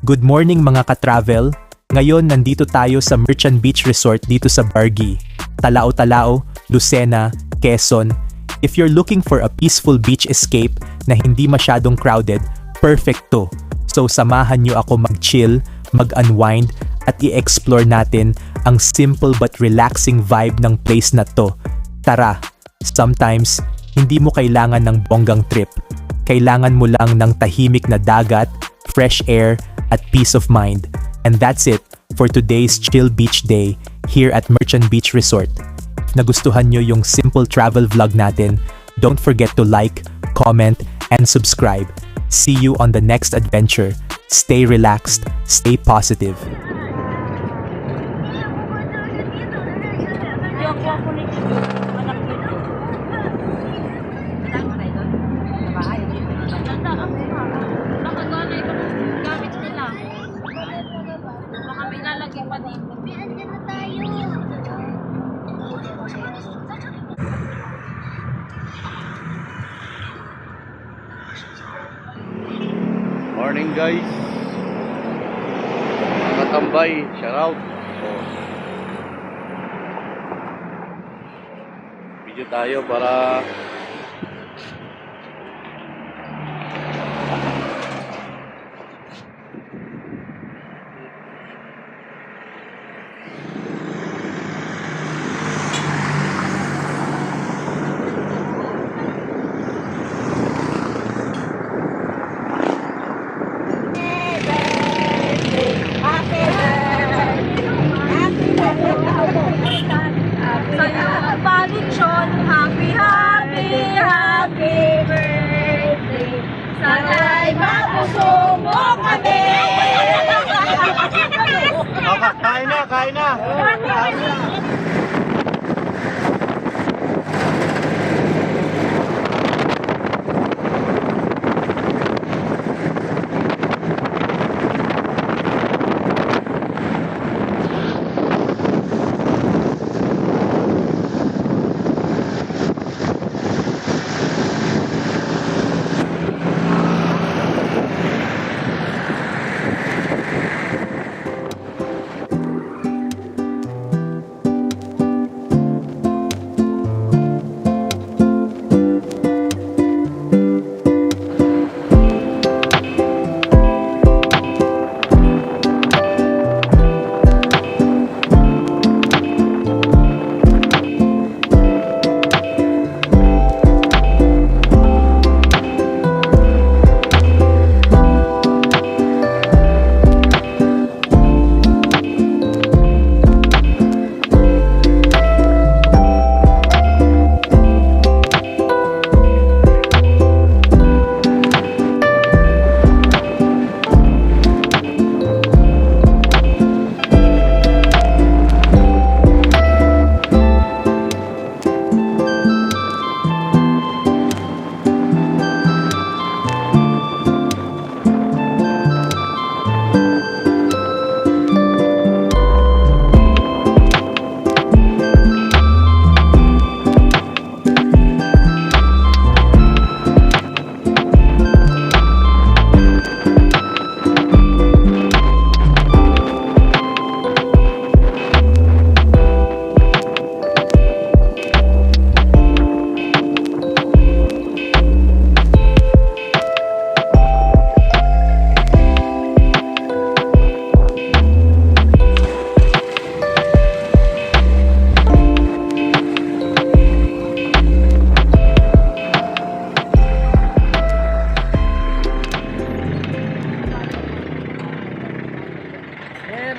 Good morning mga ka-travel. Ngayon nandito tayo sa Merchant Beach Resort dito sa Bargi, Talao-Talao, Lucena, Quezon. If you're looking for a peaceful beach escape na hindi masyadong crowded, perfect to. So samahan niyo ako mag-chill, mag-unwind at i-explore natin ang simple but relaxing vibe ng place na to. Tara, sometimes hindi mo kailangan ng bonggang trip. Kailangan mo lang ng tahimik na dagat, fresh air, at peace of mind. And that's it for today's Chill Beach Day here at Merchant Beach Resort. If nagustuhan nyo yung simple travel vlog natin, don't forget to like, comment, and subscribe. See you on the next adventure. Stay relaxed, stay positive. Morning guys, mga tambay, shout out. Video tayo para happy birthday. Sana'y mapusong mo kami. kain na, kain na.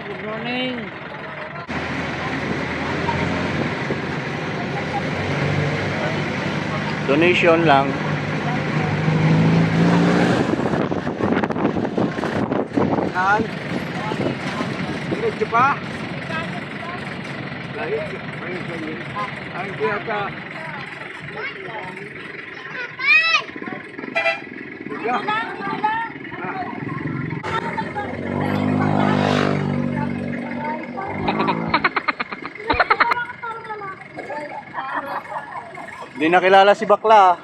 Good morning. Donation lang. Yan. Diretso pa. Lahit. Ay, kaya ka. Hindi nakilala si Bakla.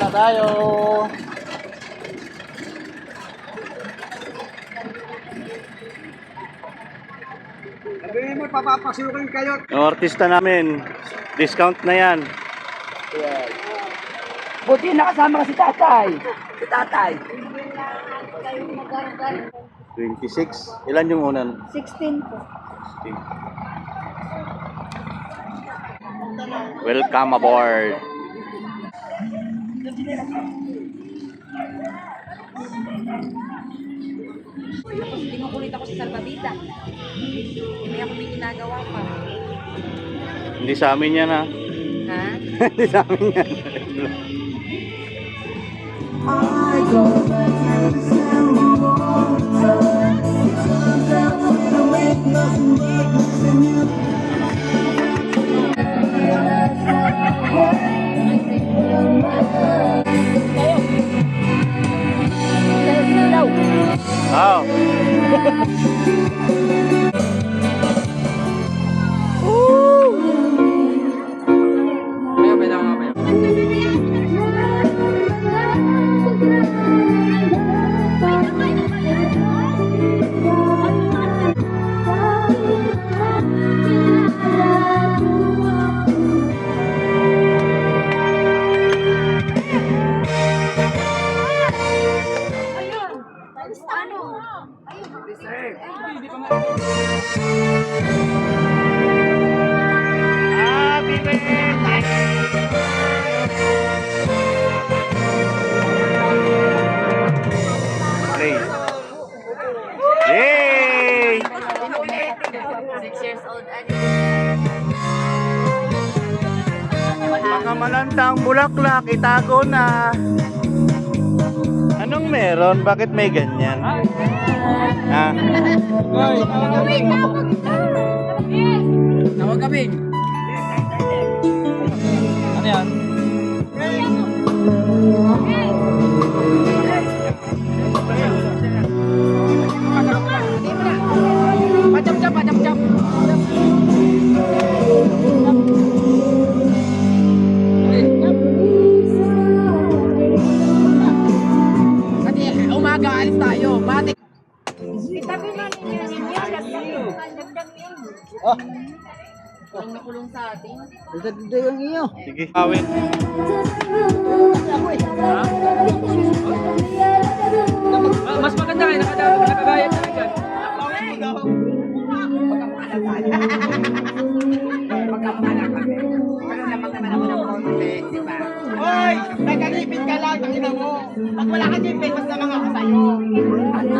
na tayo. Sabihin mo, papapasukin kayo. Yung artista namin, discount na yan. Buti nakasama ka si tatay. Si tatay. 26. Ilan yung unan? 16 po. Welcome aboard. Kinukulit ako sa salbabida. May ako may ginagawa pa. Hindi sa amin yan ha. Ha? Hindi sa amin yan. Wow. Happy birthday! Play. Yay! 6 years old. Mga malantang bulaklak, itago na. Anong meron? Bakit may ganyan? Ha? Tawag kami. Ano yan? Pacap-cap, pacap-cap. Kasi umaga alis tayo. Matik. Itabi na ninyo ninyo. Dagdag yun. Kulong na kulong sa atin. Ito yung iyo. Sige. Awit. Mas maganda kayo, nakagayat na dyan. Hoy! Nagalipin ka lang, tangina mo. Pag wala ka dipin, mas naman ako sa'yo. Ano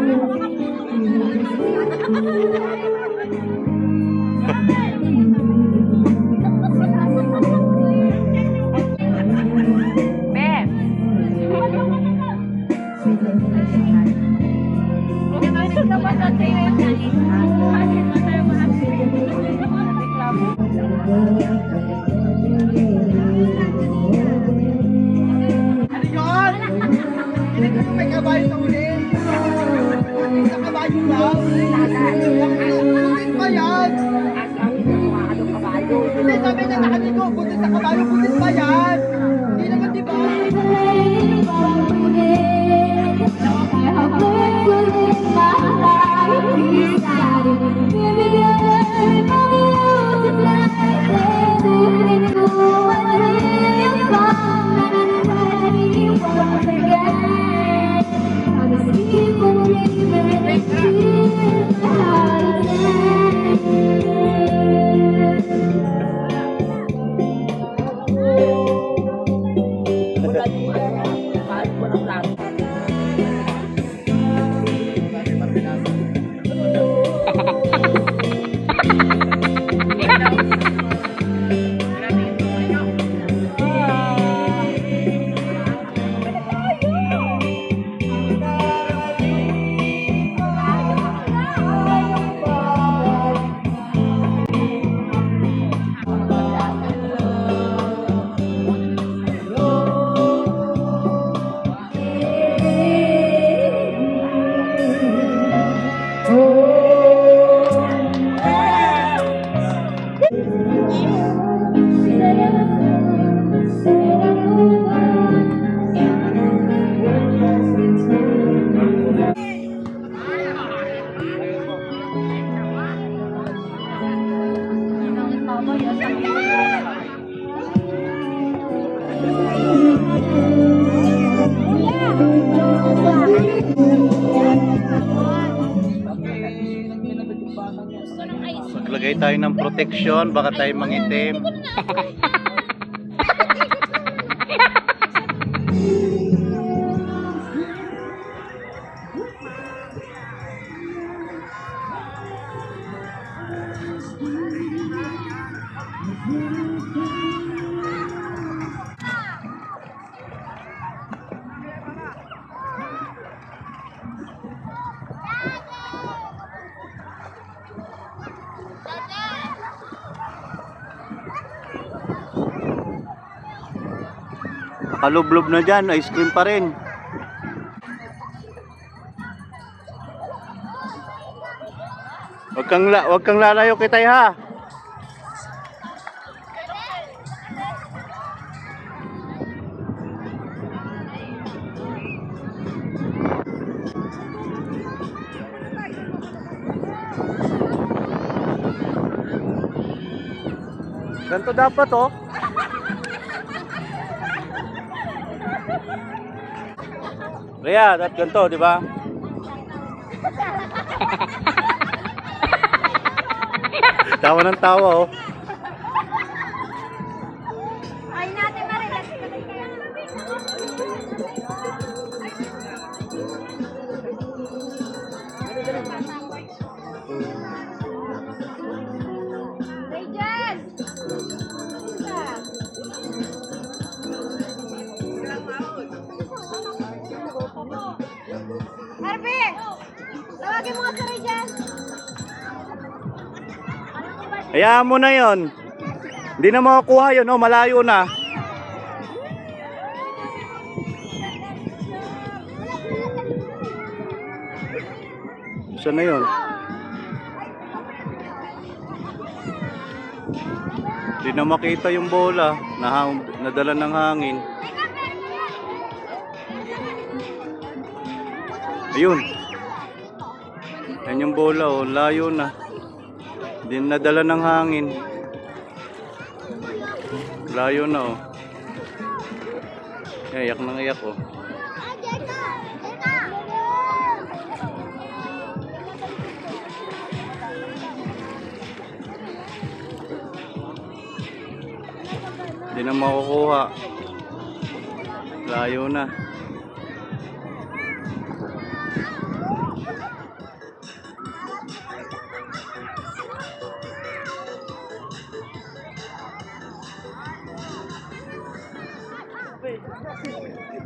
yun? Hindi ko may kabayo sa uli. Sa kabayo ba? Butis pa yan. Hindi sabi na nakaligo, butis sa kabayo, butis pa yan. Hindi naman di ba? Maglagay tayo ng protection, baka tayo mangitim. Nakalublob na dyan, ice cream pa rin. Wag kang lalayo kitay ha. Ganito dapat oh. Rhea, dapat ganito, di ba? Tawa ng tawa oh. Ay natin na rin. Radiant! Harvey! Tawagin mo nga si Radiant! Hayaan mo na yon. Hindi na makukuha yun, oh, malayo na. Saan na yun? Hindi na makita yung bola. Nadala ng hangin. Ayun. Yan yung bola, oh, layo na. Hindi nadala ng hangin. Layo na oh. Iyak nang iyak oh. Hindi na makukuha. Layo na.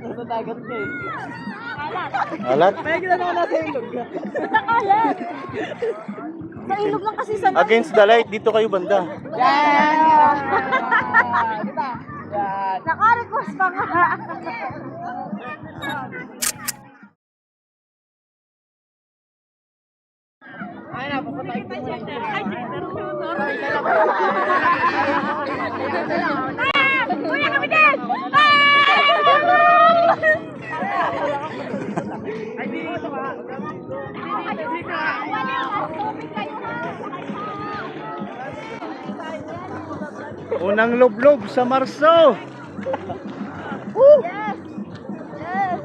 Nasa dagat ka eh. Alat? May ginagawa na sa ilog. Nakalat! Sa ilog lang kasi sa... Against the light, dito kayo banda. Yan! Kita! Yan! Naka-request pa nga! Ay na, papatay ko muna. Kuya kami din! Ay, dito ka! Dito ka! Unang lublob sa Marso. Yes! Yes!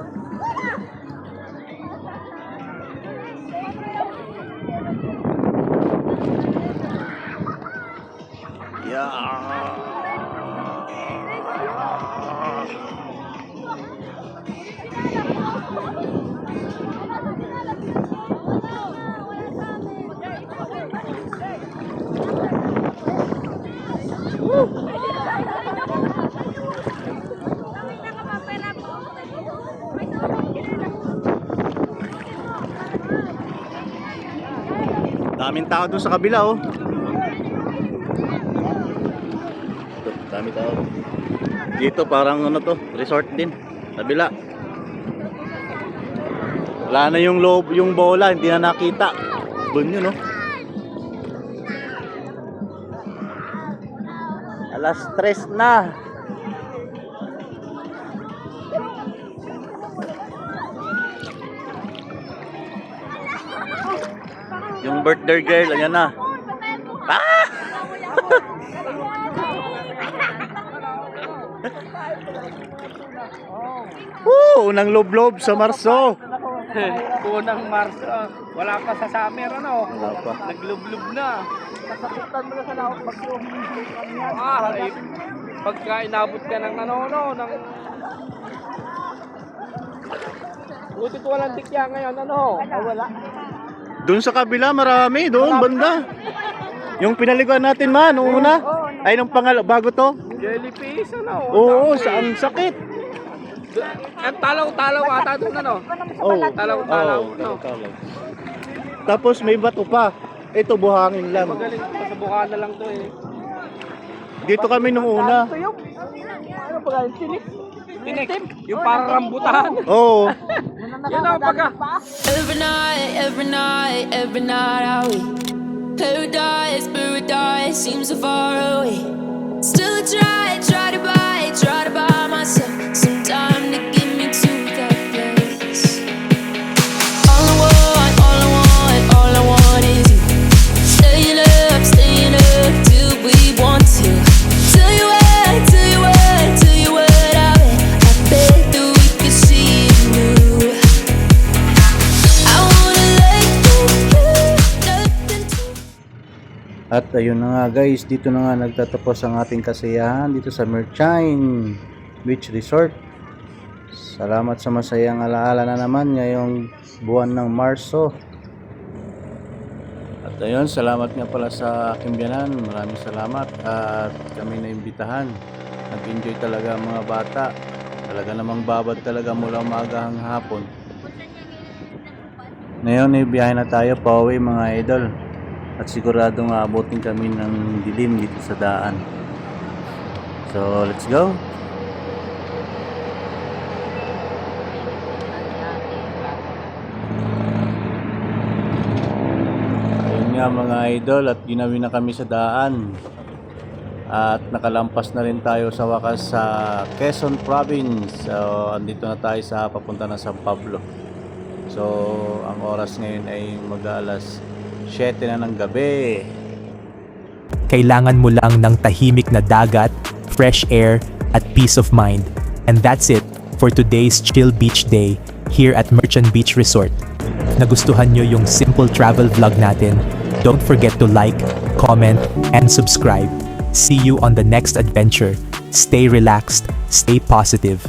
Daming tao doon sa kabila oh. Ito, dami tao. Dito parang ano to, resort din. Kabila. Wala na yung loob, yung bola, hindi na nakita. Doon yun oh. Alas 3 na. Yung birthday girl, ayan na. Ah! Unang loblob sa Marso. Unang Marso, wala pa sa summer, ano? Wala pa. Naglublob na. Nasakitan mo na sa laot mag-uminig yan. Ay, pagka inabot ka ng ano, ng... Buti ko walang tikya ngayon, ano? Wala. Doon sa kabila, marami. Doon, banda. Yung pinaliguan natin man, nung una. Ay, nung bago to. Jellyfish, ano? Oo, ang sakit. Ang talaw-talaw ata doon, ano? Oo. Talaw-talaw, Oo, no? talaw. Tapos may bato pa. Ito, buhangin lang. Magaling, sa bukaan na lang to eh. Dito kami nung una. Ano pa ganyan? Tinik. Tinik, yung parang rambutan. Oo. Yan ang pagka. Every night I wait. Paradise seems so far away. Still I try to buy myself some time to get me to that place. All I want is you. Staying up till we want to. Tell you what, I bet that we could see it new. I wanna let you nothing to. At ayun na nga guys, dito na nga nagtatapos ang ating kasiyahan dito sa Merchine Beach Resort. Salamat sa masayang alaala na naman ngayong buwan ng Marso. At ayun, salamat nga pala sa aking biyanan. Maraming salamat at kami na imbitahan. Nag-enjoy talaga ang mga bata. Talaga namang babad talaga mula umaga hanggang hapon. Ngayon biyahe na tayo pauwi mga idol. At siguradong aabotin kami ng dilim dito sa daan. So, let's go! Ayun nga mga idol, at ginawi na kami sa daan. At nakalampas na rin tayo sa wakas sa Quezon Province. So, andito na tayo sa papunta na San Pablo. So, ang oras ngayon ay mag-alas 7 na ng gabi. Kailangan mo lang ng tahimik na dagat, fresh air, at peace of mind. And that's it for today's Chill Beach Day here at Merchant Beach Resort. Nagustuhan nyo yung simple travel vlog natin? Don't forget to like, comment, and subscribe. See you on the next adventure. Stay relaxed, stay positive.